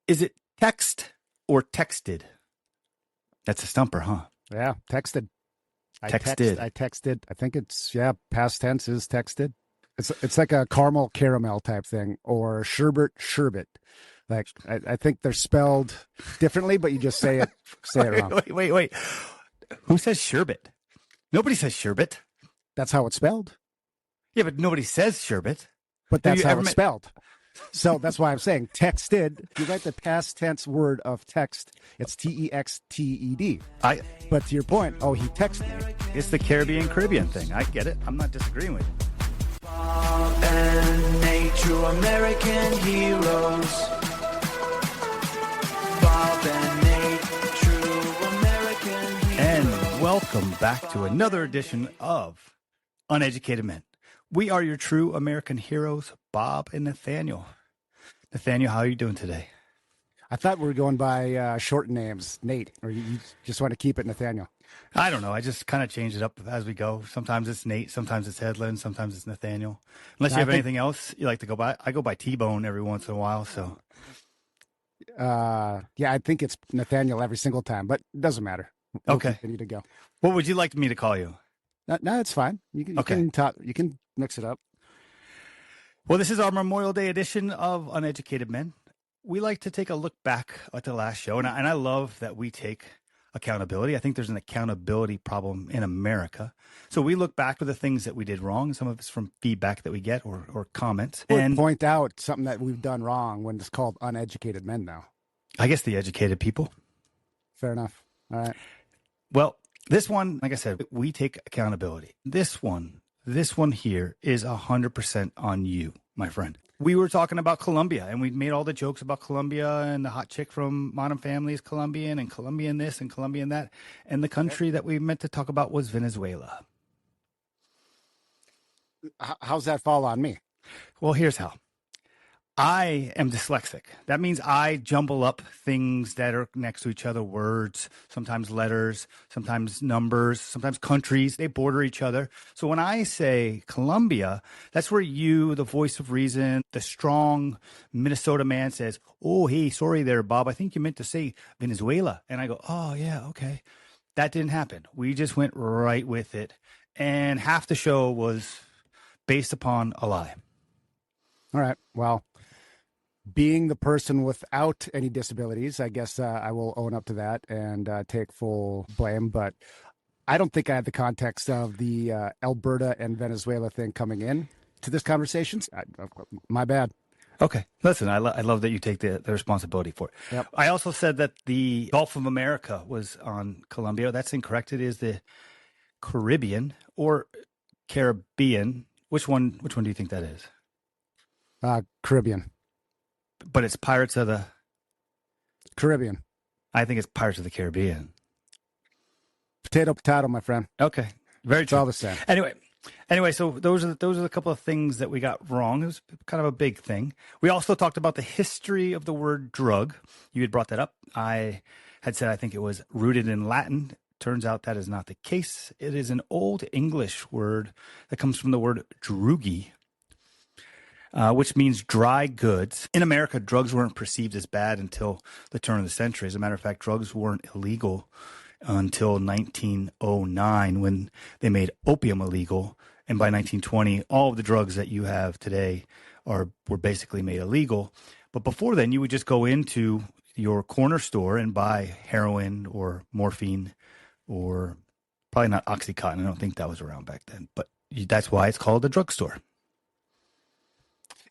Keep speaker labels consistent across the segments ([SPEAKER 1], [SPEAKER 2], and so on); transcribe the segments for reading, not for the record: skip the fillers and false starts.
[SPEAKER 1] Is it text or texted? That's a stumper, huh?
[SPEAKER 2] Yeah, texted.
[SPEAKER 1] Texted.
[SPEAKER 2] I texted. I think it's, past tense is texted. It's like a caramel type thing, or sherbet. Like I think they're spelled differently, but you just say it wrong.
[SPEAKER 1] Wait. Who says sherbet? Nobody says sherbet.
[SPEAKER 2] That's how it's spelled.
[SPEAKER 1] Yeah, but nobody says sherbet.
[SPEAKER 2] But that's how it's spelled. So that's why I'm saying texted. If you write the past tense word of text, it's texted. But to your point, he texted me.
[SPEAKER 1] It's the Caribbean thing. I get it. I'm not disagreeing with you.
[SPEAKER 3] Bob and Nate, true American heroes. Bob and Nate, true American heroes.
[SPEAKER 1] And welcome back to another edition of Uneducated Men. We are your true American heroes, Bob and Nathaniel. Nathaniel, how are you doing today?
[SPEAKER 2] I thought we were going by short names, Nate, or you just want to keep it Nathaniel.
[SPEAKER 1] I don't know. I just kind of change it up as we go. Sometimes it's Nate, sometimes it's Headland, sometimes it's Nathaniel. Unless you have anything else you like to go by. I go by T-Bone every once in a while. So,
[SPEAKER 2] I think it's Nathaniel every single time, but it doesn't matter. We'll continue to go.
[SPEAKER 1] What would you like me to call you?
[SPEAKER 2] No, it's fine. You can mix it up.
[SPEAKER 1] Well, this is our Memorial Day edition of Uneducated Men. We like to take a look back at the last show, and I love that we take accountability. I think there's an accountability problem in America. So we look back for the things that we did wrong. Some of it's from feedback that we get or comments.
[SPEAKER 2] And point out something that we've done wrong when it's called Uneducated Men now.
[SPEAKER 1] I guess the educated people.
[SPEAKER 2] Fair enough. All right.
[SPEAKER 1] Well, this one, like I said, we take accountability. This one here is 100% on you, my friend. We were talking about Colombia, and we made all the jokes about Colombia, and the hot chick from Modern Family is Colombian, and Colombian this and Colombian that. And the country that we meant to talk about was Venezuela.
[SPEAKER 2] How's that fall on me?
[SPEAKER 1] Well, here's how. I am dyslexic. That means I jumble up things that are next to each other, words, sometimes letters, sometimes numbers, sometimes countries. They border each other. So when I say Colombia, that's where you, the voice of reason, the strong Minnesota man says, "Oh, hey, sorry there, Bob. I think you meant to say Venezuela." And I go, "Oh, yeah, okay." That didn't happen. We just went right with it. And half the show was based upon a lie.
[SPEAKER 2] All right. Well, being the person without any disabilities, I guess I will own up to that and take full blame. But I don't think I had the context of the Alberta and Venezuela thing coming in to this conversation. My bad.
[SPEAKER 1] Okay. Listen, I love that you take the responsibility for it.
[SPEAKER 2] Yep.
[SPEAKER 1] I also said that the Gulf of America was on Colombia. That's incorrect. It is the Caribbean or Caribbean. Which one do you think that is?
[SPEAKER 2] Caribbean.
[SPEAKER 1] But it's Pirates of the
[SPEAKER 2] Caribbean.
[SPEAKER 1] I think it's Pirates of the Caribbean.
[SPEAKER 2] Potato, my friend.
[SPEAKER 1] Okay. Very
[SPEAKER 2] It's
[SPEAKER 1] true.
[SPEAKER 2] all the same.
[SPEAKER 1] Anyway, so those are the couple of things that we got wrong. It was kind of a big thing. We also talked about the history of the word drug. You had brought that up. I had said I think it was rooted in Latin. Turns out that is not the case. It is an old English word that comes from the word drugi, which means dry goods. In America, drugs weren't perceived as bad until the turn of the century. As a matter of fact, drugs weren't illegal until 1909 when they made opium illegal. And by 1920, all of the drugs that you have today were basically made illegal. But before then, you would just go into your corner store and buy heroin or morphine or probably not Oxycontin. I don't think that was around back then. But that's why it's called a drugstore.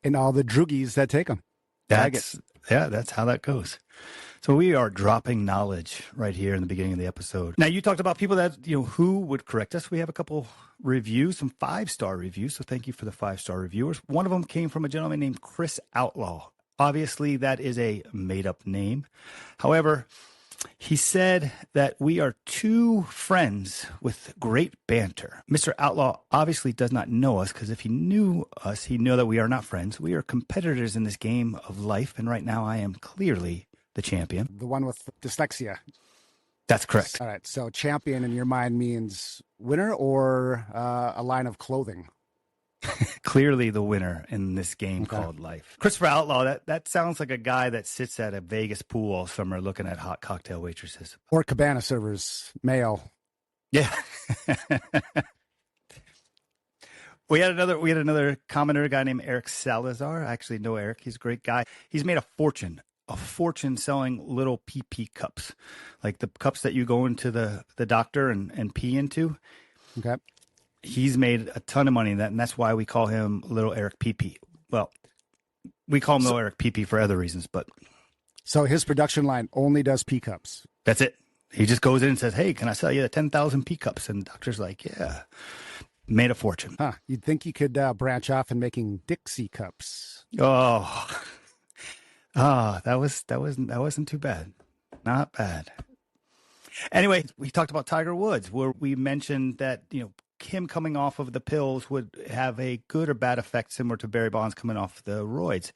[SPEAKER 2] And all the droogies that take them.
[SPEAKER 1] That's how that goes. So we are dropping knowledge right here in the beginning of the episode. Now, you talked about people that, who would correct us. We have a couple reviews, some 5-star reviews. So thank you for the 5-star reviewers. One of them came from a gentleman named Chris Outlaw. Obviously, that is a made-up name. However, he said that we are two friends with great banter. Mr. Outlaw obviously does not know us, because if he knew us, he'd know that we are not friends. We are competitors in this game of life, and right now I am clearly the champion.
[SPEAKER 2] The one with dyslexia.
[SPEAKER 1] That's correct.
[SPEAKER 2] All right. So champion in your mind means winner or a line of clothing?
[SPEAKER 1] Clearly the winner in this game called life. Christopher Outlaw, that sounds like a guy that sits at a Vegas pool all summer looking at hot cocktail waitresses.
[SPEAKER 2] Or cabana servers, male.
[SPEAKER 1] Yeah. We had another commenter, a guy named Eric Salazar. I actually know Eric. He's a great guy. He's made a fortune selling little pee cups, like the cups that you go into the doctor and pee into.
[SPEAKER 2] Okay.
[SPEAKER 1] He's made a ton of money in that, and that's why we call him Little Eric Pee. Well, we call him Little Eric Pee for other reasons, but.
[SPEAKER 2] So his production line only does pee cups.
[SPEAKER 1] That's it. He just goes in and says, "Hey, can I sell you the 10,000 pee cups?" And the doctor's like, "Yeah." Made a fortune.
[SPEAKER 2] Huh. You'd think you could branch off in making Dixie cups.
[SPEAKER 1] Oh, that wasn't too bad. Not bad. Anyway, we talked about Tiger Woods, where we mentioned that, him coming off of the pills would have a good or bad effect similar to Barry Bonds coming off the roids.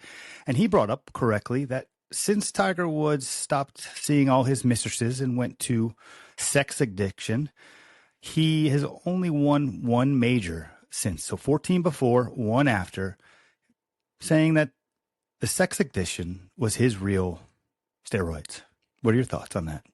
[SPEAKER 1] And he brought up correctly that since Tiger Woods stopped seeing all his mistresses and went to sex addiction, he has only won one major since. So 14 before, one after, saying that the sex addiction was his real steroids. What are your thoughts on that?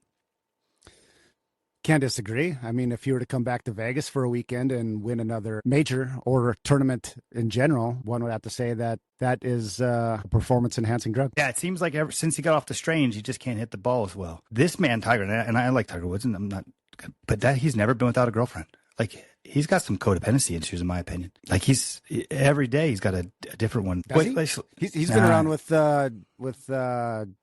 [SPEAKER 2] Can't disagree. I mean, if you were to come back to Vegas for a weekend and win another major or a tournament in general, one would have to say that is a performance-enhancing drug.
[SPEAKER 1] Yeah, it seems like ever since he got off the strains, he just can't hit the ball as well. This man, Tiger, and I like Tiger Woods, and I'm not, but that he's never been without a girlfriend. Like, he's got some codependency issues, in my opinion. Like, he's every day he's got a different one.
[SPEAKER 2] He's been around with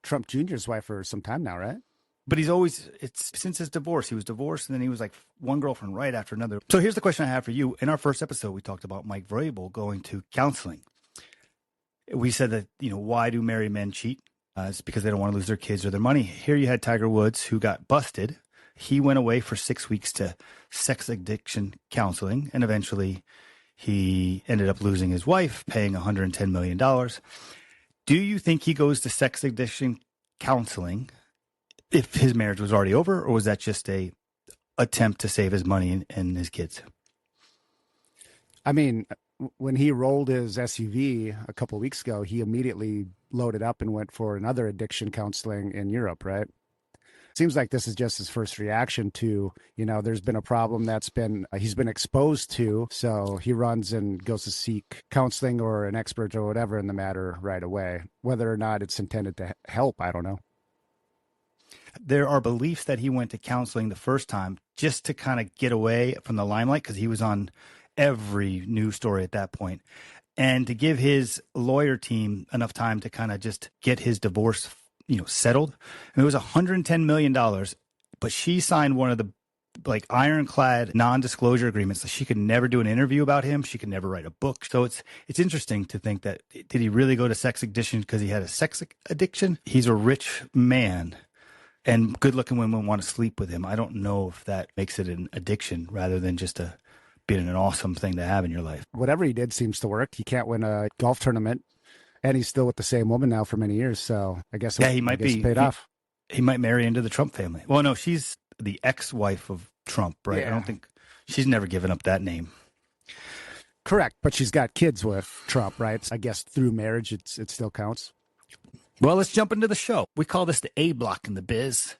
[SPEAKER 2] Trump Jr.'s wife for some time now, right?
[SPEAKER 1] But it's since his divorce. He was divorced, and then he was like one girlfriend right after another. So here's the question I have for you. In our first episode, we talked about Mike Vrabel going to counseling. We said that, why do married men cheat? It's because they don't want to lose their kids or their money. Here you had Tiger Woods, who got busted. He went away for 6 weeks to sex addiction counseling, and eventually he ended up losing his wife, paying $110 million. Do you think he goes to sex addiction counseling if his marriage was already over, or was that just a attempt to save his money and his kids?
[SPEAKER 2] I mean, when he rolled his SUV a couple of weeks ago, he immediately loaded up and went for another addiction counseling in Europe, right? Seems like this is just his first reaction to, there's been a problem that's been, he's been exposed to. So he runs and goes to seek counseling or an expert or whatever in the matter right away. Whether or not it's intended to help, I don't know.
[SPEAKER 1] There are beliefs that he went to counseling the first time just to kind of get away from the limelight, because he was on every news story at that point, and to give his lawyer team enough time to kind of just get his divorce, settled. And it was $110 million, but she signed one of the ironclad non-disclosure agreements that she could never do an interview about him. She could never write a book. So it's interesting to think that, did he really go to sex addiction because he had a sex addiction? He's a rich man, and good-looking women want to sleep with him. I don't know if that makes it an addiction rather than just being an awesome thing to have in your life.
[SPEAKER 2] Whatever he did seems to work. He can't win a golf tournament, and he's still with the same woman now for many years. So I guess
[SPEAKER 1] he might be
[SPEAKER 2] paid off.
[SPEAKER 1] He might marry into the Trump family. Well, no, she's the ex-wife of Trump, right? Yeah. I don't think she's never given up that name.
[SPEAKER 2] Correct, but she's got kids with Trump, right? I guess through marriage, it still counts.
[SPEAKER 1] Well, let's jump into the show. We call this the A block in the biz.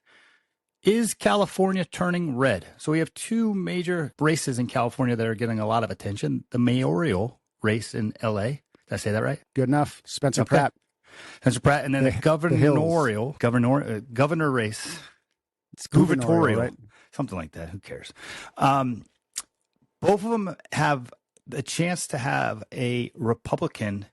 [SPEAKER 1] Is California turning red? So we have two major races in California that are getting a lot of attention. The mayoral race in L.A. Did I say that right?
[SPEAKER 2] Good enough. Spencer Pratt.
[SPEAKER 1] Spencer Pratt. And then the governor race.
[SPEAKER 2] It's gubernatorial, right?
[SPEAKER 1] Something like that. Who cares? Both of them have the chance to have a Republican,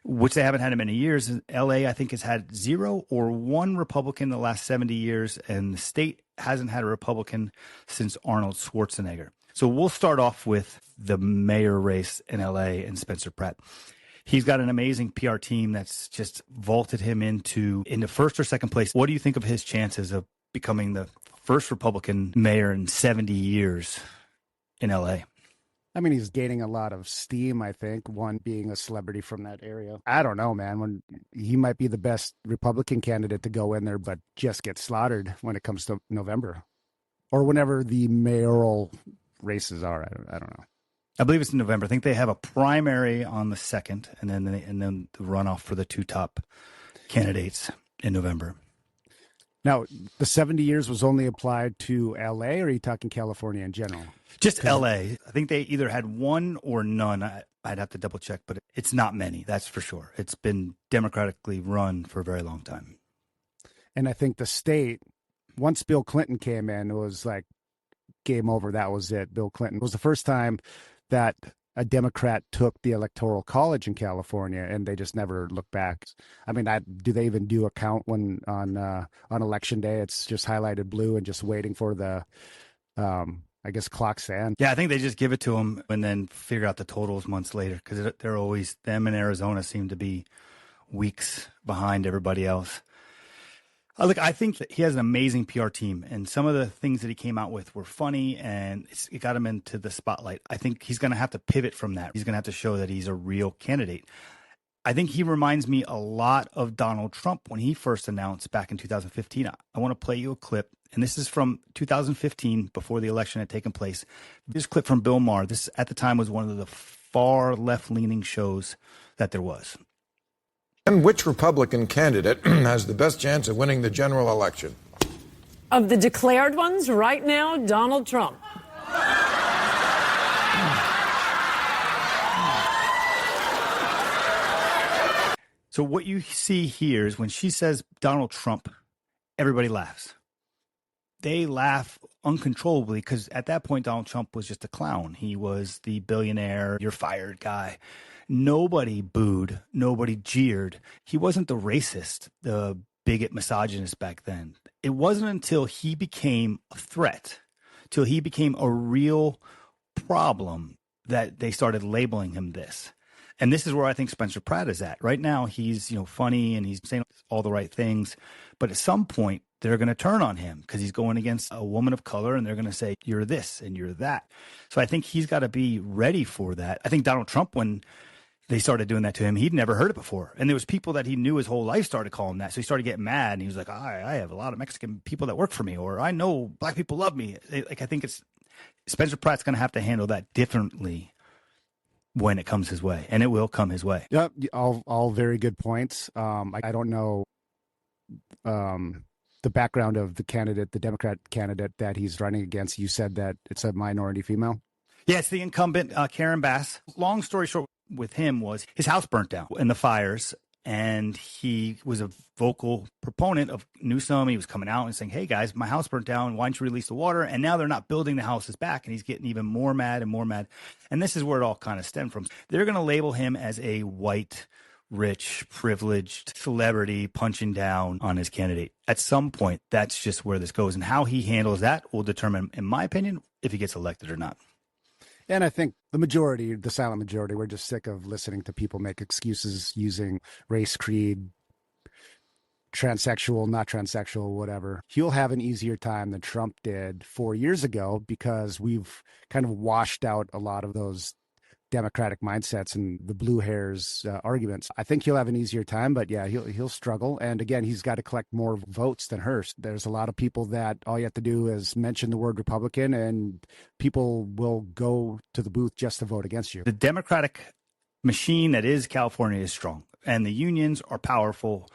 [SPEAKER 1] which they haven't had in many years. LA, I think, has had 0 or 1 Republican in the last 70 years, and the state hasn't had a Republican since Arnold Schwarzenegger. So we'll start off with the mayor race in LA and Spencer Pratt. He's got an amazing PR team that's just vaulted him into first or second place. What do you think of his chances of becoming the first Republican mayor in 70 years in LA?
[SPEAKER 2] I mean, he's gaining a lot of steam, I think, one being a celebrity from that area. I don't know, man. He might be the best Republican candidate to go in there, but just get slaughtered when it comes to November or whenever the mayoral races are. I don't know.
[SPEAKER 1] I believe it's in November. I think they have a primary on the 2nd, and then the runoff for the two top candidates in November.
[SPEAKER 2] Now, the 70 years was only applied to L.A., or are you talking California in general?
[SPEAKER 1] Just L.A. I think they either had one or none. I'd have to double check, but it's not many, that's for sure. It's been democratically run for a very long time.
[SPEAKER 2] And I think the state, once Bill Clinton came in, it was like game over. That was it. Bill Clinton. It was the first time that a Democrat took the Electoral College in California, and they just never looked back. I mean, do they even do a count when on election day? It's just highlighted blue and just waiting for the, I guess, clock's end.
[SPEAKER 1] Yeah, I think they just give it to them and then figure out the totals months later, because they're always, them in Arizona seem to be weeks behind everybody else. Look, I think that he has an amazing PR team, and some of the things that he came out with were funny, and it got him into the spotlight. I think he's going to have to pivot from that. He's going to have to show that he's a real candidate. I think he reminds me a lot of Donald Trump when he first announced back in 2015. I want to play you a clip, and this is from 2015, before the election had taken place. This clip from Bill Maher. This, at the time, was one of the far left-leaning shows that there was.
[SPEAKER 4] And which Republican candidate has the best chance of winning the general election?
[SPEAKER 5] Of the declared ones right now, Donald Trump.
[SPEAKER 1] So what you see here is when she says Donald Trump, everybody laughs. They laugh uncontrollably because at that point, Donald Trump was just a clown. He was the billionaire, you're fired guy. Nobody booed. Nobody jeered. He wasn't the racist, the bigot misogynist back then. It wasn't until he became a threat, till he became a real problem, that they started labeling him this. And this is where I think Spencer Pratt is at. Right now, he's, funny and he's saying all the right things. But at some point, they're going to turn on him because he's going against a woman of color, and they're going to say, you're this and you're that. So I think he's got to be ready for that. I think Donald Trump, when they started doing that to him, he'd never heard it before. And there was people that he knew his whole life started calling him that. So he started getting mad, and he was like, I have a lot of Mexican people that work for me, or I know black people love me. I think it's Spencer Pratt's going to have to handle that differently when it comes his way, and it will come his way.
[SPEAKER 2] Yep, all very good points. I don't know the background of the candidate, the Democrat candidate that he's running against. You said that it's a minority female.
[SPEAKER 1] Yeah, it's the incumbent, Karen Bass. Long story short with him was his house burnt down in the fires, and he was a vocal proponent of Newsom. He was coming out and saying, hey, guys, my house burnt down. Why don't you release the water? And now they're not building the houses back, and he's getting even more mad and more mad. And this is where it all kind of stemmed from. They're going to label him as a white, rich, privileged celebrity punching down on his candidate. At some point, that's just where this goes. And how he handles that will determine, in my opinion, if he gets elected or not.
[SPEAKER 2] And I think the majority, the silent majority, we're just sick of listening to people make excuses using race, creed, transsexual, not transsexual, whatever. He'll have an easier time than Trump did 4 years ago because we've kind of washed out a lot of those Democratic mindsets and the blue hairs arguments. I think he'll have an easier time, but yeah, he'll struggle. And again, he's got to collect more votes than Hearst. There's a lot of people that all you have to do is mention the word Republican, and people will go to the booth just to vote against you.
[SPEAKER 1] The Democratic machine that is California is strong, and the unions are powerful.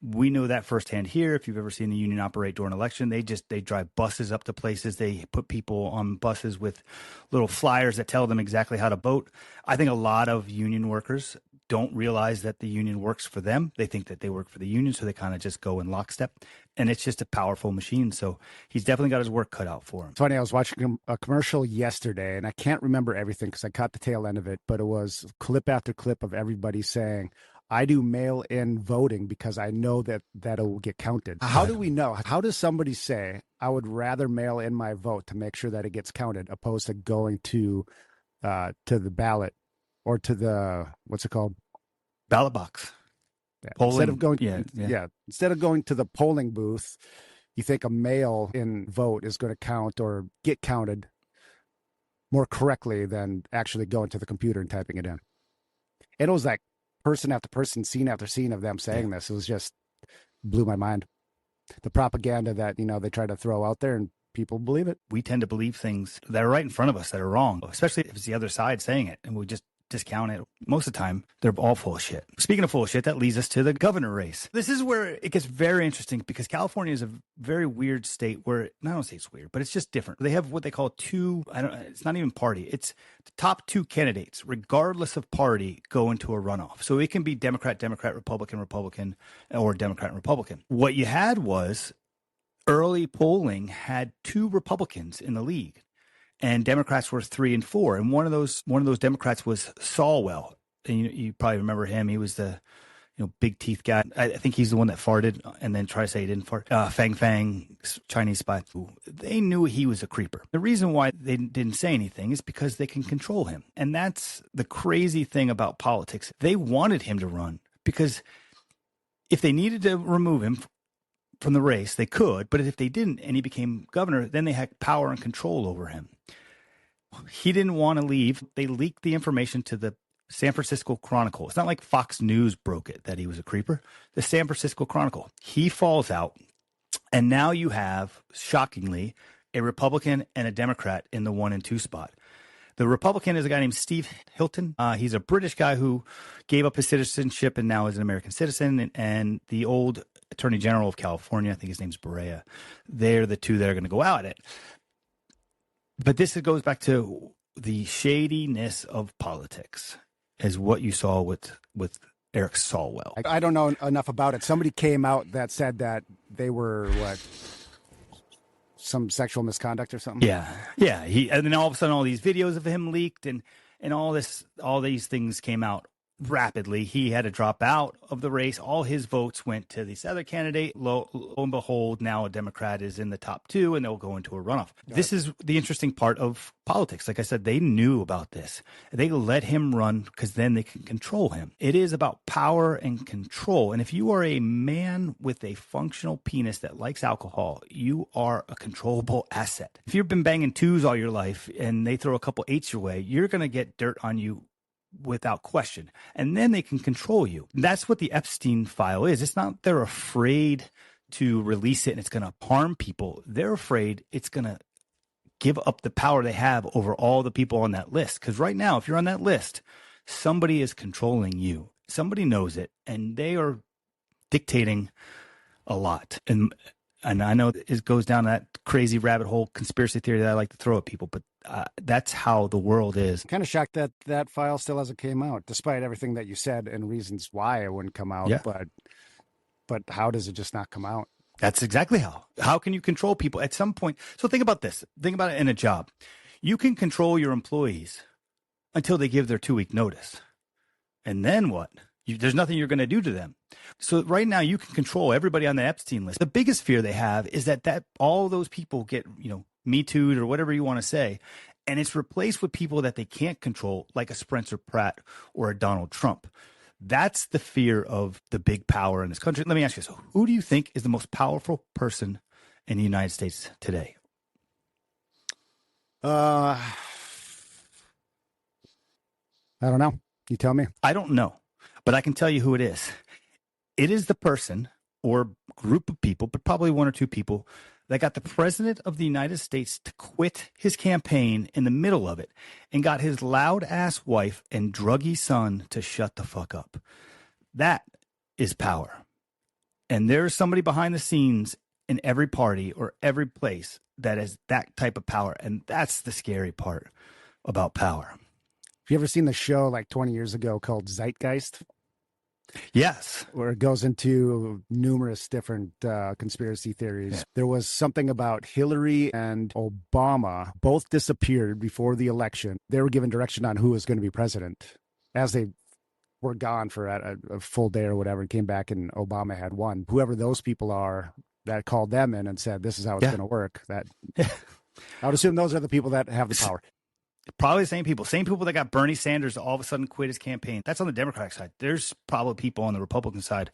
[SPEAKER 1] We know that firsthand here. If you've ever seen the union operate during an election, they drive buses up to places. They put people on buses with little flyers that tell them exactly how to vote. I think a lot of union workers don't realize that the union works for them. They think that they work for the union, so they kind of just go in lockstep. And it's just a powerful machine. So he's definitely got his work cut out for him.
[SPEAKER 2] It's funny, I was watching a commercial yesterday, and I can't remember everything because I caught the tail end of it, but it was clip after clip of everybody saying, I do mail-in voting because I know that it will get counted. How do we know? How does somebody say, I would rather mail in my vote to make sure that it gets counted, opposed to going to the ballot or to the, what's it called?
[SPEAKER 1] Ballot box.
[SPEAKER 2] Yeah.
[SPEAKER 1] Polling,
[SPEAKER 2] Instead of going to the polling booth, you think a mail-in vote is going to count or get counted more correctly than actually going to the computer and typing it in. And it was like, person after person, scene after scene of them saying this. It was just blew my mind. The propaganda that, they try to throw out there, and people believe it.
[SPEAKER 1] We tend to believe things that are right in front of us that are wrong, especially if it's the other side saying it, and we just discount it. Most of the time, they're all full of shit. Speaking of full of shit, that leads us to the governor race. This is where it gets very interesting because California is a very weird state where, I don't say it's weird, but it's just different. They have what they call it's not even party. It's the top two candidates, regardless of party, go into a runoff. So it can be Democrat, Democrat, Republican, Republican, or Democrat and Republican. What you had was early polling had two Republicans in the league. And Democrats were 3 and 4, and one of those Democrats was Swalwell, and you probably remember him. He was the big teeth guy. I think he's the one that farted and then tried to say he didn't fart. Fang, Chinese spy. They knew he was a creeper. The reason why they didn't say anything is because they can control him, and that's the crazy thing about politics. They wanted him to run because if they needed to remove him from the race, they could, but if they didn't and he became governor, then they had power and control over him. He didn't want to leave. They leaked the information to the San Francisco Chronicle. It's not like Fox News broke it that he was a creeper. The San Francisco Chronicle. He falls out, and now you have, shockingly, a Republican and a Democrat in the 1 and 2 spot. The Republican is a guy named Steve Hilton. He's a British guy who gave up his citizenship and now is an American citizen. And the old Attorney General of California, I think his name's Berea, they're the two that are going to go out at it. But this goes back to the shadiness of politics, is what you saw with Eric Swalwell.
[SPEAKER 2] I don't know enough about it. Somebody came out that said that they were, some sexual misconduct or something?
[SPEAKER 1] Yeah. And then all of a sudden all these videos of him leaked and all these things came out rapidly. He had to drop out of the race. All his votes went to this other candidate. Lo and behold, now a Democrat is in the top 2 and they'll go into a runoff. This is the interesting part of politics. Like I said, they knew about this. They let him run because then they can control him. It is about power and control. And if you are a man with a functional penis that likes alcohol, you are a controllable asset. If you've been banging 2s all your life and they throw a couple 8s your way, you're going to get dirt on you without question. And then they can control you. That's what the Epstein file is. It's not they're afraid to release it and it's going to harm people. They're afraid it's going to give up the power they have over all the people on that list. Because right now, if you're on that list, somebody is controlling you. Somebody knows it, and they are dictating a lot. And I know it goes down that crazy rabbit hole conspiracy theory that I like to throw at people, but that's how the world is.
[SPEAKER 2] I'm kind of shocked that that file still hasn't came out, despite everything that you said and reasons why it wouldn't come out.
[SPEAKER 1] Yeah.
[SPEAKER 2] But how does it just not come out?
[SPEAKER 1] That's exactly how. How can you control people at some point? So think about this. Think about it in a job. You can control your employees until they give their 2-week notice. And then what? There's nothing you're going to do to them. So right now you can control everybody on the Epstein list. The biggest fear they have is that all those people get, Me Too'd or whatever you want to say, and it's replaced with people that they can't control, like a Spencer Pratt or a Donald Trump. That's the fear of the big power in this country. Let me ask you, so who do you think is the most powerful person in the United States today?
[SPEAKER 2] I don't know. You tell me.
[SPEAKER 1] I don't know, but I can tell you who it is. It is the person or group of people, but probably 1 or 2 people, that got the president of the United States to quit his campaign in the middle of it and got his loud-ass wife and druggy son to shut the fuck up. That is power. And there's somebody behind the scenes in every party or every place that has that type of power, and that's the scary part about power.
[SPEAKER 2] Have you ever seen the show like 20 years ago called Zeitgeist?
[SPEAKER 1] Yes.
[SPEAKER 2] Where it goes into numerous different conspiracy theories. Yeah. There was something about Hillary and Obama both disappeared before the election. They were given direction on who was going to be president as they were gone for a full day or whatever and came back and Obama had won. Whoever those people are that called them in and said, this is how it's going to work. That I would assume those are the people that have the power.
[SPEAKER 1] Probably the same people that got Bernie Sanders to all of a sudden quit his campaign. That's on the Democratic side. There's probably people on the Republican side.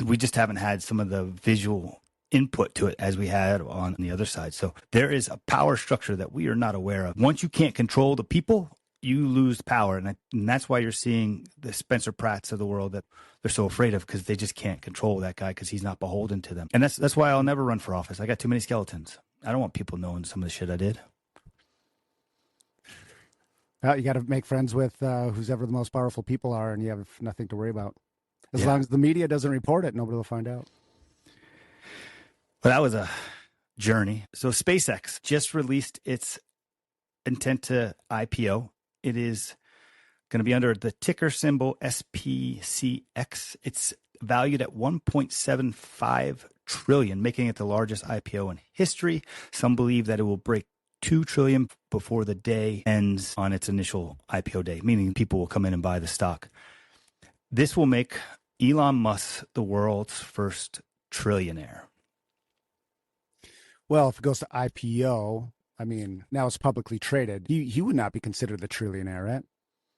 [SPEAKER 1] We just haven't had some of the visual input to it as we had on the other side. So there is a power structure that we are not aware of. Once you can't control the people, you lose power. And that's why you're seeing the Spencer Pratts of the world that they're so afraid of, because they just can't control that guy because he's not beholden to them. And that's why I'll never run for office. I got too many skeletons. I don't want people knowing some of the shit I did.
[SPEAKER 2] You got to make friends with who's ever the most powerful people are, and you have nothing to worry about. As
[SPEAKER 1] Yeah.
[SPEAKER 2] long as the media doesn't report it, nobody will find out.
[SPEAKER 1] But that was a journey. So SpaceX just released its intent to IPO. It is going to be under the ticker symbol SPCX. It's valued at 1.75 trillion, making it the largest IPO in history. Some believe that it will break 2 trillion before the day ends on its initial IPO day, meaning people will come in and buy the stock. This will make Elon Musk the world's first trillionaire.
[SPEAKER 2] Well, if it goes to IPO, I mean, now it's publicly traded. He would not be considered the trillionaire, right?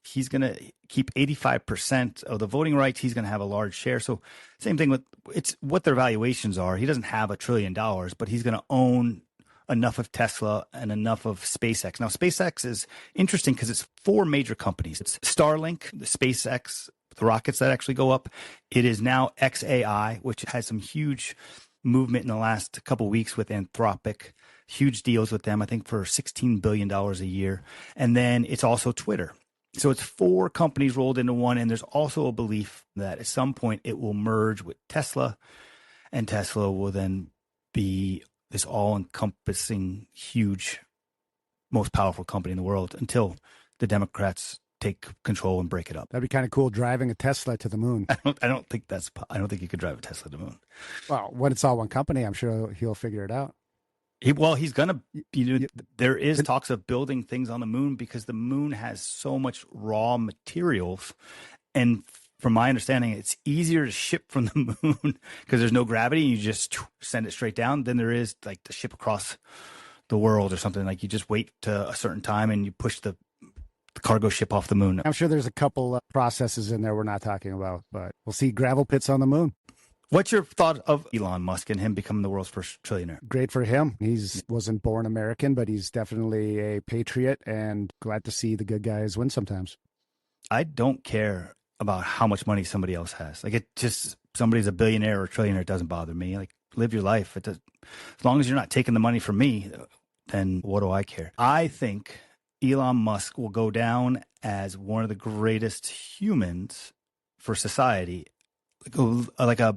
[SPEAKER 1] He's going to keep 85% of the voting rights. He's going to have a large share. So same thing with it's what their valuations are. He doesn't have $1 trillion, but he's going to own enough of Tesla and enough of SpaceX. Now, SpaceX is interesting because it's 4 major companies. It's Starlink, the SpaceX, the rockets that actually go up. It is now XAI, which has some huge movement in the last couple of weeks with Anthropic, huge deals with them, I think for $16 billion a year. And then it's also Twitter. So it's 4 companies rolled into one. And there's also a belief that at some point it will merge with Tesla, and Tesla will then be this all-encompassing, huge, most powerful company in the world until the Democrats take control and break it up.
[SPEAKER 2] That'd be kind of cool, driving a Tesla to the moon.
[SPEAKER 1] I don't think you could drive a Tesla to the moon.
[SPEAKER 2] Well, when it's all one company, I'm sure he'll figure it out.
[SPEAKER 1] He's gonna. There is talks of building things on the moon because the moon has so much raw materials, and from my understanding, it's easier to ship from the moon because there's no gravity. You just send it straight down than there is like to ship across the world or something. Like you just wait to a certain time and you push the cargo ship off the moon.
[SPEAKER 2] I'm sure there's a couple processes in there we're not talking about, but we'll see gravel pits on the moon.
[SPEAKER 1] What's your thought of Elon Musk and him becoming the world's first trillionaire?
[SPEAKER 2] Great for him. Wasn't born American, but he's definitely a patriot, and glad to see the good guys win sometimes.
[SPEAKER 1] I don't care about how much money somebody else has. Like it just, somebody's a billionaire or a trillionaire, it doesn't bother me. Like live your life. As long as you're not taking the money from me, then what do I care? I think Elon Musk will go down as one of the greatest humans for society, like a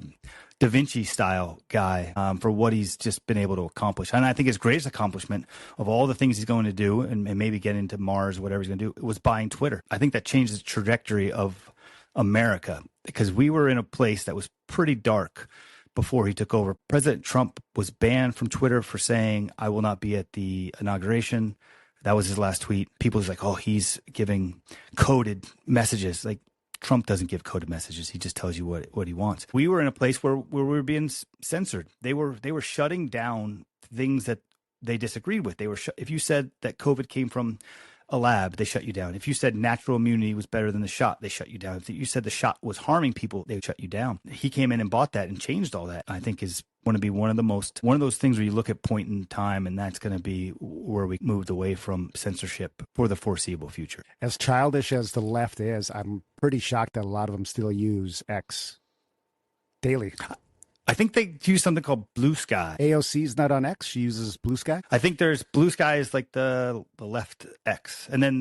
[SPEAKER 1] Da Vinci style guy, for what he's just been able to accomplish. And I think his greatest accomplishment of all the things he's going to do and maybe get into Mars, whatever he's going to do, was buying Twitter. I think that changed the trajectory of America because we were in a place that was pretty dark before he took over. President Trump was banned from Twitter for saying, "I will not be at the inauguration." That was his last tweet. People was like, "Oh, he's giving coded messages." Like, Trump doesn't give coded messages. He just tells you what he wants. We were in a place where we were being censored. They were shutting down things that they disagreed with. If you said that COVID came from a lab, they shut you down. If you said natural immunity was better than the shot, they shut you down. If you said the shot was harming people, they shut you down. He came in and bought that and changed all that. I think is going to be one of those things where you look at point in time, and that's going to be where we moved away from censorship for the foreseeable future.
[SPEAKER 2] As childish as the left is, I'm pretty shocked that a lot of them still use X daily.
[SPEAKER 1] I think they use something called Blue Sky.
[SPEAKER 2] AOC's not on X. She uses Blue Sky.
[SPEAKER 1] I think there's Blue Sky is like the left X. And then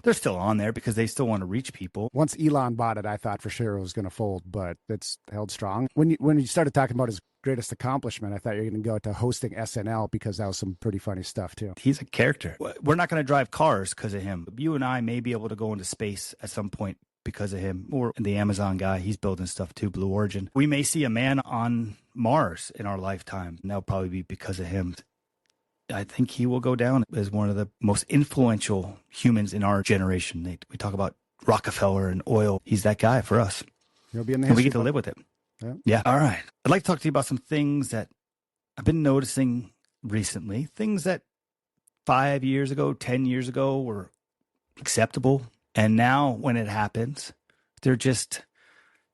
[SPEAKER 1] they're still on there because they still want to reach people.
[SPEAKER 2] Once Elon bought it, I thought for sure it was going to fold, but it's held strong. When you started talking about his greatest accomplishment, I thought you were going to go to hosting SNL because that was some pretty funny stuff too.
[SPEAKER 1] He's a character. We're not going to drive cars because of him. You and I may be able to go into space at some point because of him, or the Amazon guy. He's building stuff too, Blue Origin. We may see a man on Mars in our lifetime. And that'll probably be because of him. I think he will go down as one of the most influential humans in our generation. We talk about Rockefeller and oil. He's that guy for us.
[SPEAKER 2] He'll be in the
[SPEAKER 1] and we
[SPEAKER 2] history
[SPEAKER 1] get to
[SPEAKER 2] book.
[SPEAKER 1] live with it.
[SPEAKER 2] Yeah.
[SPEAKER 1] All right. I'd like to talk to you about some things that I've been noticing recently. Things that 5 years ago, 10 years ago were acceptable. And now when it happens, they're just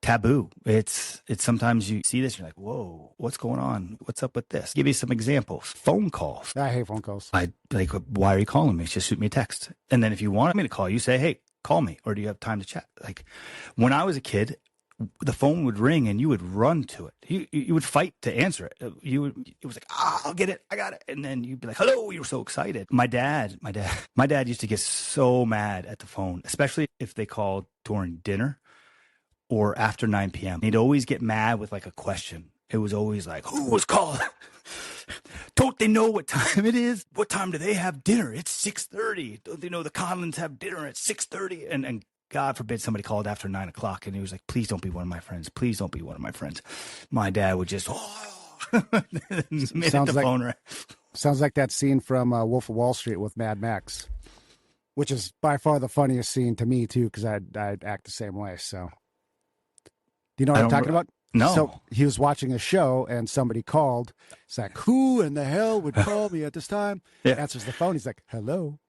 [SPEAKER 1] taboo. It's sometimes you see this, you're like, whoa, what's going on? What's up with this? Give you some examples. Phone calls.
[SPEAKER 2] I hate phone calls.
[SPEAKER 1] I like, why are you calling me? Just shoot me a text. And then if you want me to call you, say, hey, call me. Or do you have time to chat? Like when I was a kid, the phone would ring and you would run to it. You would fight to answer it. It was like, I'll get it. I got it. And then you'd be like, hello. You were so excited. My dad used to get so mad at the phone, especially if they called during dinner or after 9 p.m. He'd always get mad with like a question. It was always like, who was calling? Don't they know what time it is? What time do they have dinner? It's 6:30. Don't they know the Conlins have dinner at 6:30? And God forbid somebody called after 9 o'clock and he was like, please don't be one of my friends. Please don't be one of my friends. My dad would just,
[SPEAKER 2] sounds like that scene from Wolf of Wall Street with Mad Max, which is by far the funniest scene to me too, because I'd act the same way. So, do you know what I'm talking about?
[SPEAKER 1] No.
[SPEAKER 2] So he was watching a show and somebody called. It's like, who in the hell would call me at this time?
[SPEAKER 1] Yeah.
[SPEAKER 2] Answers the phone. He's like, hello.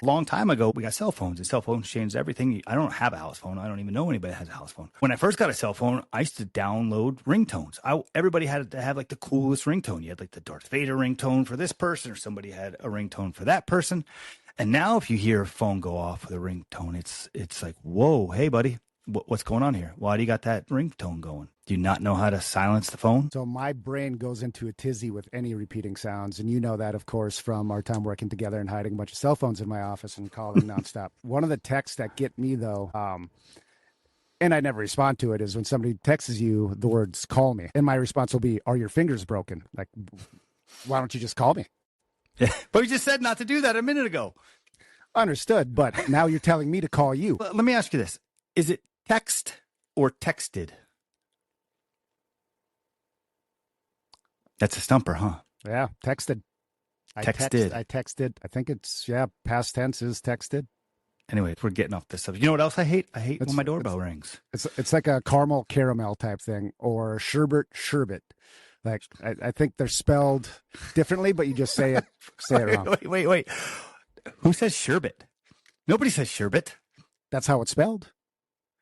[SPEAKER 1] Long time ago, we got cell phones, and cell phones changed everything. I don't have a house phone. I don't even know anybody that has a house phone. When I first got a cell phone, I used to download ringtones. Everybody had to have like the coolest ringtone. You had like the Darth Vader ringtone for this person, or somebody had a ringtone for that person. And now if you hear a phone go off with a ringtone, it's like, whoa, hey, buddy. What's going on here? Why do you got that ringtone going? Do you not know how to silence the phone?
[SPEAKER 2] So my brain goes into a tizzy with any repeating sounds. And you know that, of course, from our time working together and hiding a bunch of cell phones in my office and calling nonstop. One of the texts that get me, though, and I never respond to it, is when somebody texts you the words, call me. And my response will be, are your fingers broken? Like, why don't you just call me?
[SPEAKER 1] Yeah. But we just said not to do that a minute ago.
[SPEAKER 2] Understood. But now you're telling me to call you.
[SPEAKER 1] Let me ask you this. Is it text or texted? That's a stumper, huh?
[SPEAKER 2] Yeah, texted. I texted. I think it's, past tense is texted.
[SPEAKER 1] Anyway, we're getting off this subject. You know what else I hate? I hate when my doorbell rings.
[SPEAKER 2] It's like a caramel caramel type thing, or sherbet. Like, I think they're spelled differently, but you just say it wrong.
[SPEAKER 1] Wait. Who says sherbet? Nobody says sherbet.
[SPEAKER 2] That's how it's spelled.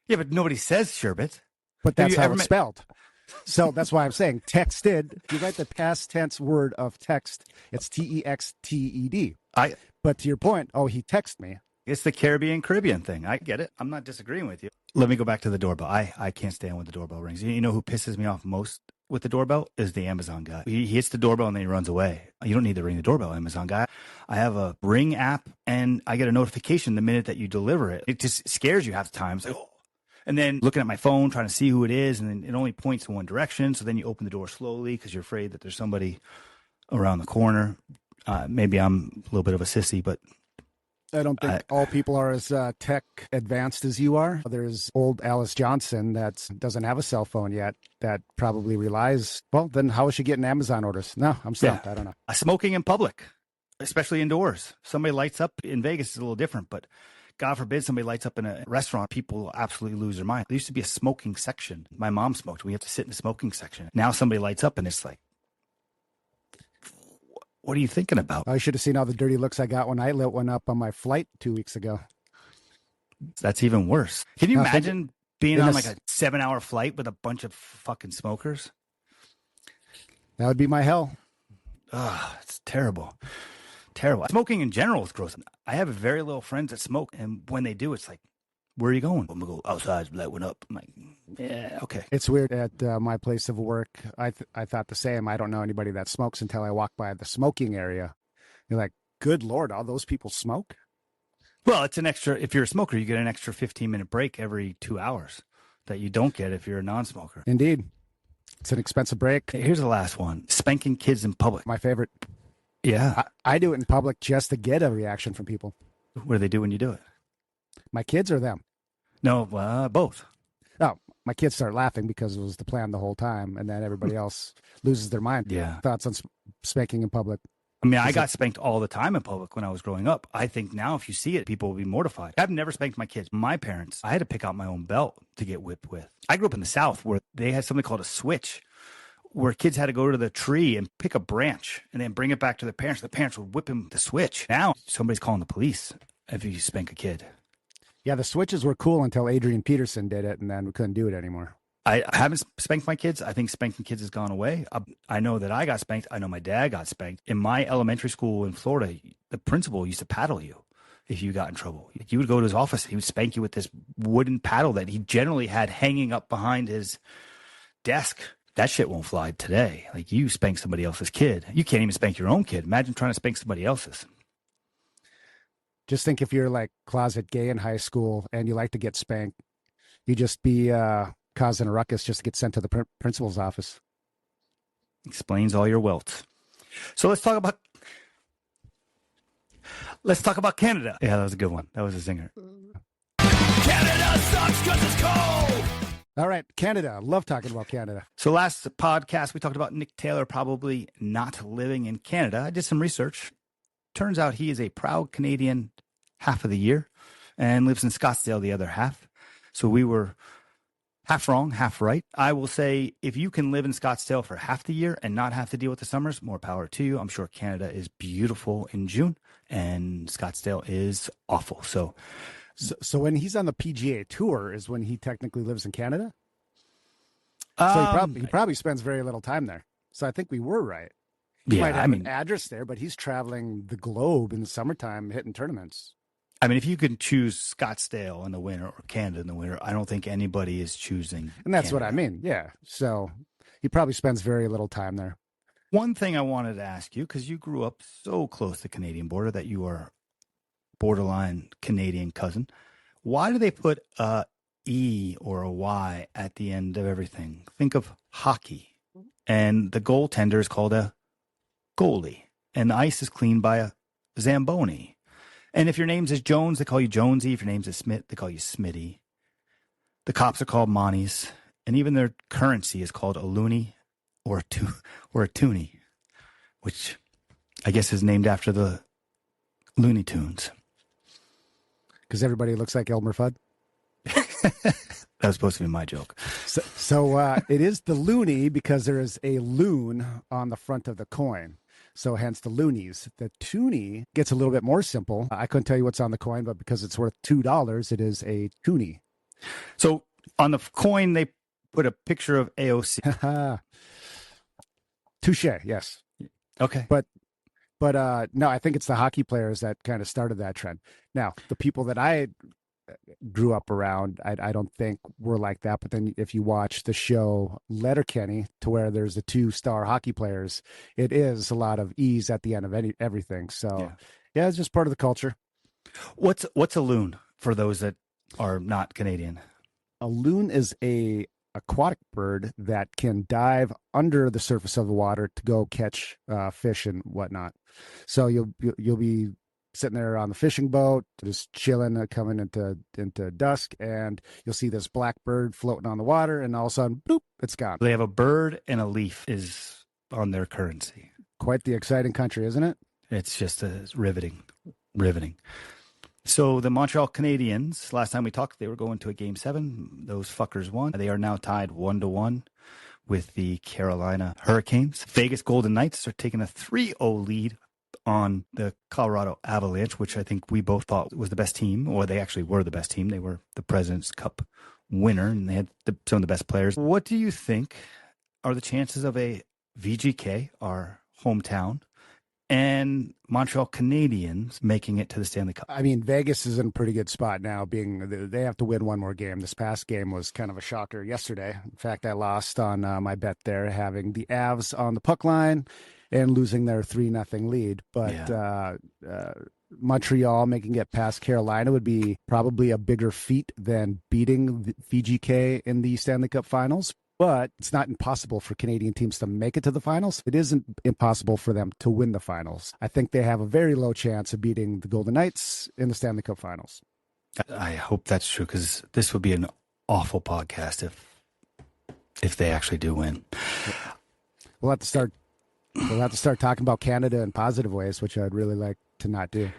[SPEAKER 1] Yeah, but nobody says sherbet.
[SPEAKER 2] But that's how it's spelled. So that's why I'm saying texted. If you write the past tense word of text, it's texted. But to your point, he texted me.
[SPEAKER 1] It's the Caribbean thing. I get it. I'm not disagreeing with you. Let me go back to the doorbell. I can't stand when the doorbell rings. You know who pisses me off most with the doorbell is the Amazon guy. He hits the doorbell and then he runs away. You don't need to ring the doorbell, Amazon guy. I have a Ring app and I get a notification the minute that you deliver it. It just scares you half the time. It's like, and then looking at my phone, trying to see who it is, and then it only points in one direction. So then you open the door slowly because you're afraid that there's somebody around the corner. Maybe I'm a little bit of a sissy, but
[SPEAKER 2] I don't think all people are as tech advanced as you are. There's old Alice Johnson that doesn't have a cell phone yet that probably relies. Well, then how is she getting Amazon orders? No, I'm stumped. I don't know.
[SPEAKER 1] Smoking in public, especially indoors. Somebody lights up in Vegas is a little different, but God forbid somebody lights up in a restaurant, people absolutely lose their mind. There used to be a smoking section. My mom smoked. We have to sit in the smoking section. Now somebody lights up and it's like, what are you thinking about?
[SPEAKER 2] I should have seen all the dirty looks I got when I lit one up on my flight 2 weeks ago.
[SPEAKER 1] That's even worse. Can you imagine being on like a 7-hour flight with a bunch of fucking smokers?
[SPEAKER 2] That would be my hell.
[SPEAKER 1] Oh, it's terrible. Terrible. Smoking in general is gross. I have very little friends that smoke, and when they do, it's like, where are you going? I'm going to go outside, light one up. I'm like, yeah, okay.
[SPEAKER 2] It's weird at my place of work. I thought the same. I don't know anybody that smokes until I walk by the smoking area. You're like, good Lord, all those people smoke?
[SPEAKER 1] Well, it's an extra, if you're a smoker, you get an extra 15-minute break every 2 hours that you don't get if you're a non-smoker.
[SPEAKER 2] Indeed. It's an expensive break.
[SPEAKER 1] Here's the last one. Spanking kids in public.
[SPEAKER 2] My favorite.
[SPEAKER 1] Yeah.
[SPEAKER 2] I do it in public just to get a reaction from people.
[SPEAKER 1] What do they do when you do it?
[SPEAKER 2] My kids or them?
[SPEAKER 1] No, both.
[SPEAKER 2] Oh, my kids start laughing because it was the plan the whole time, and then everybody else loses their mind.
[SPEAKER 1] Yeah.
[SPEAKER 2] Thoughts on spanking in public?
[SPEAKER 1] I mean, I got spanked all the time in public when I was growing up. I think now if you see it, people will be mortified. I've never spanked my kids. My parents, I had to pick out my own belt to get whipped with. I grew up in the South where they had something called a switch, where kids had to go to the tree and pick a branch and then bring it back to their parents. The parents would whip them with the switch. Now somebody's calling the police if you spank a kid.
[SPEAKER 2] Yeah, the switches were cool until Adrian Peterson did it, and then we couldn't do it anymore.
[SPEAKER 1] I haven't spanked my kids. I think spanking kids has gone away. I know that I got spanked. I know my dad got spanked. In my elementary school in Florida, the principal used to paddle you. if you got in trouble. You would go to his office and he would spank you with this wooden paddle that he generally had hanging up behind his desk. That shit won't fly today. Like, you spank somebody else's kid. You can't even spank your own kid. Imagine trying to spank somebody else's.
[SPEAKER 2] Just think if you're like closet gay in high school and you like to get spanked, you just be causing a ruckus just to get sent to the principal's office.
[SPEAKER 1] Explains all your wealth. So let's talk about Canada. Yeah, that was a good one. That was a zinger.
[SPEAKER 3] Canada sucks because it's cold.
[SPEAKER 2] All right, Canada. Love talking about Canada.
[SPEAKER 1] So last podcast, we talked about Nick Taylor probably not living in Canada. I did some research. Turns out he is a proud Canadian half of the year and lives in Scottsdale the other half. So we were half wrong, half right. I will say, if you can live in Scottsdale for half the year and not have to deal with the summers, more power to you. I'm sure Canada is beautiful in June and Scottsdale is awful. So
[SPEAKER 2] when he's on the PGA Tour is when he technically lives in Canada? So he probably spends very little time there. So I think we were right. He might have an address there, but he's traveling the globe in the summertime hitting tournaments.
[SPEAKER 1] I mean, if you can choose Scottsdale in the winter or Canada in the winter, I don't think anybody is choosing
[SPEAKER 2] And that's
[SPEAKER 1] Canada.
[SPEAKER 2] what I mean. Yeah. So he probably spends very little time there.
[SPEAKER 1] One thing I wanted to ask you, because you grew up so close to the Canadian border that you are borderline Canadian cousin. Why do they put a E or a Y at the end of everything? Think of hockey. And the goaltender is called a goalie. And the ice is cleaned by a Zamboni. And if your name is Jones, they call you Jonesy. If your name is Smith, they call you Smitty. The cops are called Monties. And even their currency is called a Looney or a Toonie, which I guess is named after the Looney Tunes.
[SPEAKER 2] Because everybody looks like Elmer Fudd.
[SPEAKER 1] That was supposed to be my joke.
[SPEAKER 2] So it is the loony because there is a loon on the front of the coin. So hence the loonies. The toonie gets a little bit more simple. I couldn't tell you what's on the coin, but because it's worth $2, it is a toonie.
[SPEAKER 1] So on the coin, they put a picture of AOC.
[SPEAKER 2] Touche, yes.
[SPEAKER 1] Okay.
[SPEAKER 2] But no, I think it's the hockey players that kind of started that trend. Now, the people that I grew up around, I don't think were like that. But then if you watch the show Letterkenny, to where there's the 2-star hockey players, it is a lot of E's at the end of everything. So yeah, it's just part of the culture.
[SPEAKER 1] What's a loon for those that are not Canadian?
[SPEAKER 2] A loon is a aquatic bird that can dive under the surface of the water to go catch fish and whatnot. So you'll be sitting there on the fishing boat, just chilling, coming into dusk, and you'll see this black bird floating on the water, and all of a sudden, bloop, it's gone.
[SPEAKER 1] They have a bird and a leaf is on their currency.
[SPEAKER 2] Quite the exciting country, isn't it?
[SPEAKER 1] It's just riveting. So the Montreal Canadiens, last time we talked, they were going to a Game 7. Those fuckers won. They are now tied 1-1 with the Carolina Hurricanes. Vegas Golden Knights are taking a 3-0 lead on the Colorado Avalanche, which I think we both thought was the best team, or they actually were the best team. They were the President's Cup winner, and they had some of the best players. What do you think are the chances of a VGK, our hometown, and Montreal Canadiens making it to the Stanley Cup?
[SPEAKER 2] I mean, Vegas is in a pretty good spot now, being they have to win one more game. This past game was kind of a shocker yesterday. In fact, I lost on my bet there, having the Avs on the puck line and losing their 3-0 lead. But Montreal making it past Carolina would be probably a bigger feat than beating the VGK in the Stanley Cup Finals. But it's not impossible for Canadian teams to make it to the finals. It isn't impossible for them to win the finals. I think they have a very low chance of beating the Golden Knights in the Stanley Cup Finals.
[SPEAKER 1] I hope that's true, because this would be an awful podcast if they actually do win.
[SPEAKER 2] We'll have to start talking about Canada in positive ways, which I'd really like to not do.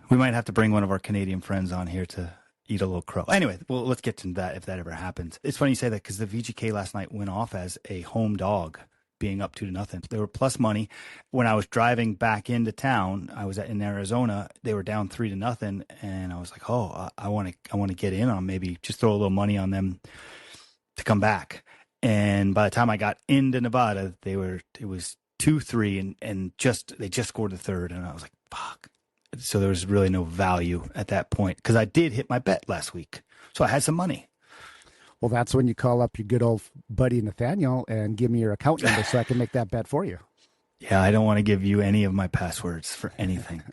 [SPEAKER 1] We might have to bring one of our Canadian friends on here to eat a little crow. Anyway, well, let's get to that if that ever happens. It's funny you say that, because the VGK last night went off as a home dog, being up 2-0. They were plus money. When I was driving back into town, I was in Arizona. They were down 3-0, and I was like, "Oh, I want to get in on, maybe just throw a little money on them to come back." And by the time I got into Nevada, it was 2-3, and they just scored the third, and I was like, "Fuck." So there was really no value at that point because I did hit my bet last week. So I had some money.
[SPEAKER 2] Well, that's when you call up your good old buddy Nathaniel and give me your account number so I can make that bet for you.
[SPEAKER 1] Yeah, I don't want to give you any of my passwords for anything.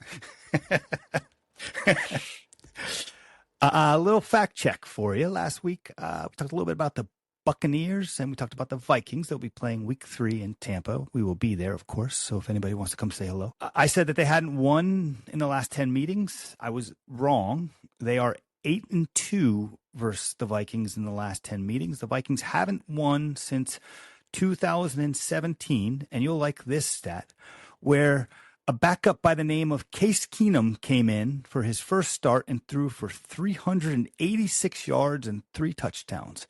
[SPEAKER 1] A little fact check for you. Last week, we talked a little bit about the Buccaneers and we talked about the Vikings. They'll be playing week 3 in Tampa. We will be there, of course. So if anybody wants to come say hello. I said that they hadn't won in the last 10 meetings. I was wrong. They are 8-2 versus the Vikings in the last 10 meetings. The Vikings haven't won since 2017. And you'll like this stat where a backup by the name of Case Keenum came in for his first start and threw for 386 yards and 3 touchdowns.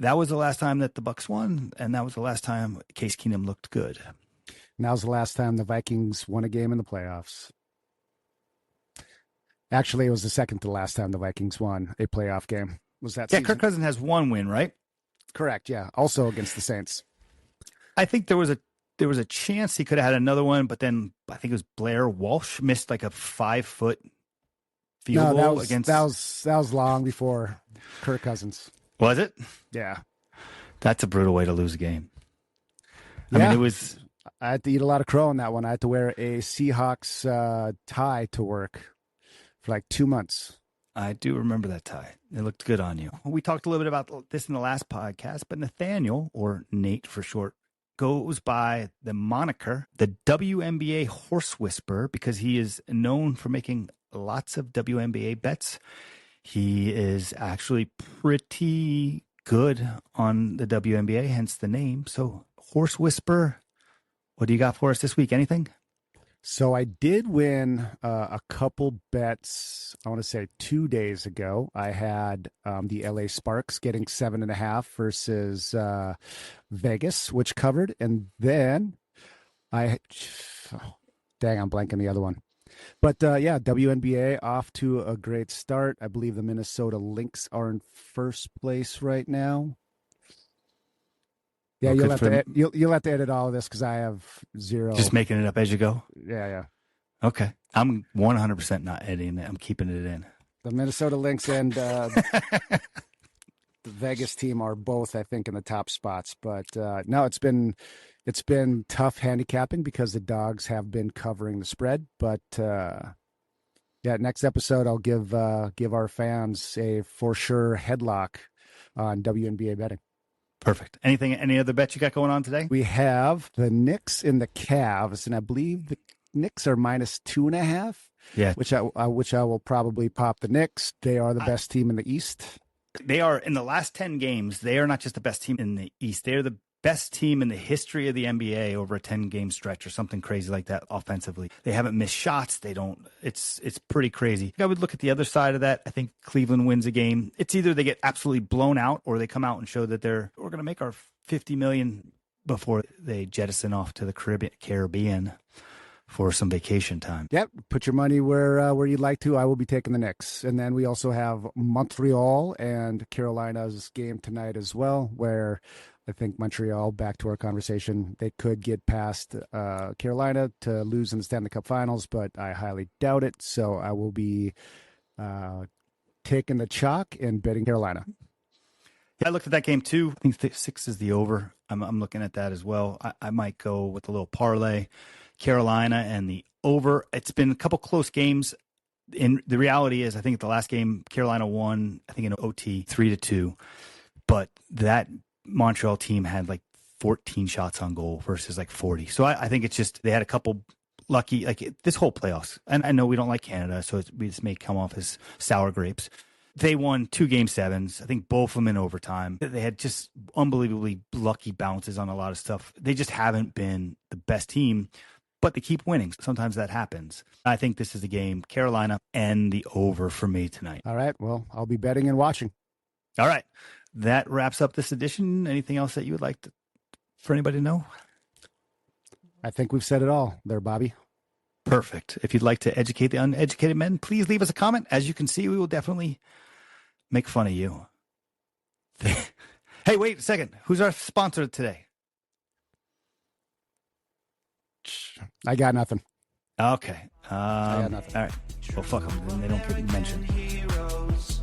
[SPEAKER 1] That was the last time that the Bucs won, and that was the last time Case Keenum looked good.
[SPEAKER 2] Now's the last time the Vikings won a game in the playoffs. Actually, it was the second to last time the Vikings won a playoff game. Was that season?
[SPEAKER 1] Kirk Cousins has 1 win, right?
[SPEAKER 2] Correct, yeah. Also against the Saints.
[SPEAKER 1] I think there was a chance he could have had another one, but then I think it was Blair Walsh missed like a 5-foot field goal against.
[SPEAKER 2] That was long before Kirk Cousins.
[SPEAKER 1] Was it?
[SPEAKER 2] Yeah.
[SPEAKER 1] That's a brutal way to lose a game.
[SPEAKER 2] Yeah.
[SPEAKER 1] I mean, it was.
[SPEAKER 2] I had to eat a lot of crow on that one. I had to wear a Seahawks tie to work for like 2 months.
[SPEAKER 1] I do remember that tie. It looked good on you. We talked a little bit about this in the last podcast, but Nathaniel, or Nate for short, goes by the moniker, the WNBA Horse Whisperer, because he is known for making lots of WNBA bets. He is actually pretty good on the WNBA, hence the name. So, Horse Whisperer, what do you got for us this week? Anything?
[SPEAKER 2] So I did win a couple bets, I want to say 2 days ago. I had the LA Sparks getting 7.5 versus Vegas, which covered. And then I'm blanking the other one. But yeah, WNBA off to a great start. I believe the Minnesota Lynx are in first place right now. Yeah,
[SPEAKER 1] Well,
[SPEAKER 2] you'll have to edit all of this because I have zero.
[SPEAKER 1] Just making it up as you go?
[SPEAKER 2] Yeah.
[SPEAKER 1] Okay. I'm 100% not editing it. I'm keeping it in.
[SPEAKER 2] The Minnesota Lynx and the Vegas team are both, I think, in the top spots. But no, it's been tough handicapping because the dogs have been covering the spread. But yeah, next episode I'll give our fans a for sure headlock on WNBA betting.
[SPEAKER 1] Perfect. Any other bets you got going on today?
[SPEAKER 2] We have the Knicks and the Cavs, and I believe the Knicks are -2.5.
[SPEAKER 1] Yeah,
[SPEAKER 2] which I will probably pop the Knicks. They are the best team in the East.
[SPEAKER 1] They are, in the last 10 games, they are not just the best team in the East. They are the best team in the history of the NBA over a 10-game stretch or something crazy like that offensively. They haven't missed shots. It's pretty crazy. I would look at the other side of that. I think Cleveland wins a game. It's either they get absolutely blown out or they come out and show that we're going to make our $50 million before they jettison off to the Caribbean for some vacation time.
[SPEAKER 2] Yep. Put your money where you'd like to. I will be taking the Knicks. And then we also have Montreal and Carolina's game tonight as well, where I think Montreal, back to our conversation, they could get past Carolina to lose in the Stanley Cup Finals, but I highly doubt it. So I will be taking the chalk and betting Carolina.
[SPEAKER 1] Yeah, I looked at that game too. I think 6 is the over. I'm looking at that as well. I might go with a little parlay, Carolina and the over. It's been a couple close games. And the reality is, I think the last game Carolina won, I think in OT 3-2, but that Montreal team had like 14 shots on goal versus like 40. So I think it's just they had a couple lucky, like this whole playoffs. And I know we don't like Canada, so this may come off as sour grapes. They won 2 Game 7s. I think both of them in overtime. They had just unbelievably lucky bounces on a lot of stuff. They just haven't been the best team, but they keep winning. Sometimes that happens. I think this is a game, Carolina and the over for me tonight.
[SPEAKER 2] All right. Well, I'll be betting and watching.
[SPEAKER 1] All right. That wraps up this edition. Anything else that you would like for anybody to know?
[SPEAKER 2] I think we've said it all there, Bobby.
[SPEAKER 1] Perfect. If you'd like to educate the uneducated men, please leave us a comment. As you can see, we will definitely make fun of you. Hey, wait a second. Who's our sponsor today?
[SPEAKER 2] I got nothing.
[SPEAKER 1] Okay.
[SPEAKER 2] got nothing.
[SPEAKER 1] All right. Well, fuck them. Then they don't get mentioned.
[SPEAKER 3] Heroes.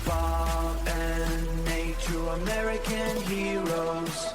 [SPEAKER 3] Bob and Nate, true American heroes.